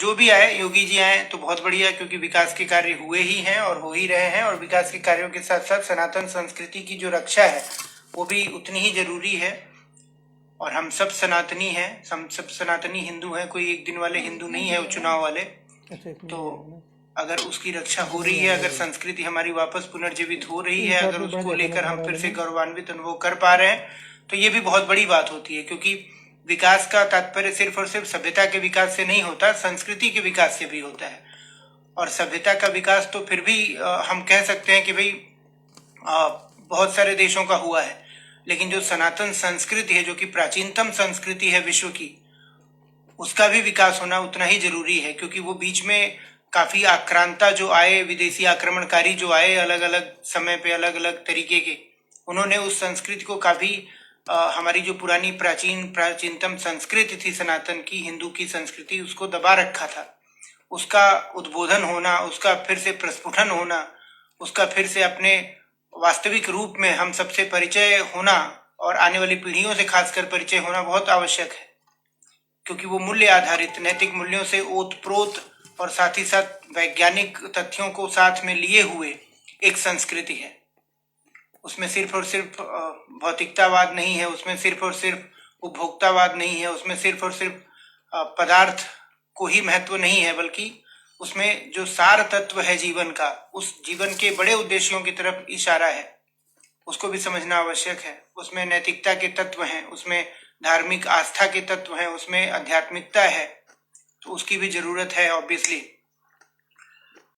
जो भी आए, योगी जी आए तो बहुत बढ़िया, क्योंकि विकास के कार्य हुए ही हैं और हो ही रहे हैं, और विकास के कार्यों के साथ साथ सनातन संस्कृति की जो रक्षा है वो भी उतनी ही जरूरी है। और हम सब सनातनी हैं, हम सब सनातनी हिंदू हैं, कोई एक दिन वाले हिंदू नहीं है चुनाव वाले। तो अगर उसकी रक्षा हो रही है, अगर संस्कृति हमारी वापस पुनर्जीवित हो रही है, अगर उसको लेकर हम फिर से गौरवान्वित अनुभव कर पा रहे हैं, तो ये भी बहुत बड़ी बात होती है। क्योंकि विकास का तात्पर्य सिर्फ और सिर्फ सभ्यता के विकास से नहीं होता, संस्कृति के विकास से भी होता है। और सभ्यता का विकास तो फिर भी हम कह सकते हैं कि भाई बहुत सारे देशों का हुआ है, लेकिन जो सनातन संस्कृति है, जो कि प्राचीनतम संस्कृति है विश्व की, उसका भी विकास होना उतना ही जरूरी है। क्योंकि वो बीच में काफी आक्रांता जो आए, विदेशी आक्रमणकारी जो आए अलग अलग समय पे, अलग अलग तरीके के, उन्होंने उस संस्कृति को काफी हमारी जो पुरानी प्राचीनतम संस्कृति थी सनातन की, हिंदू की संस्कृति, उसको दबा रखा था। उसका उद्बोधन होना, उसका फिर से प्रस्फुटन होना, उसका फिर से अपने वास्तविक रूप में हम सबसे परिचय होना और आने वाली पीढ़ियों से खासकर परिचय होना बहुत आवश्यक है। क्योंकि वो मूल्य आधारित, नैतिक मूल्यों से ओतप्रोत और साथ ही साथ वैज्ञानिक तथ्यों को साथ में लिए हुए एक संस्कृति है। उसमें सिर्फ और सिर्फ भौतिकतावाद नहीं है, उसमें सिर्फ और सिर्फ उपभोक्तावाद नहीं है, उसमें सिर्फ और सिर्फ पदार्थ को ही महत्व नहीं है, बल्कि उसमें जो सार तत्व है जीवन का, उस जीवन के बड़े उद्देश्यों की तरफ इशारा है, उसको भी समझना आवश्यक है। उसमें नैतिकता के तत्व हैं, उसमें धार्मिक आस्था के तत्व हैं, उसमें आध्यात्मिकता है, तो उसकी भी जरूरत है ऑब्वियसली।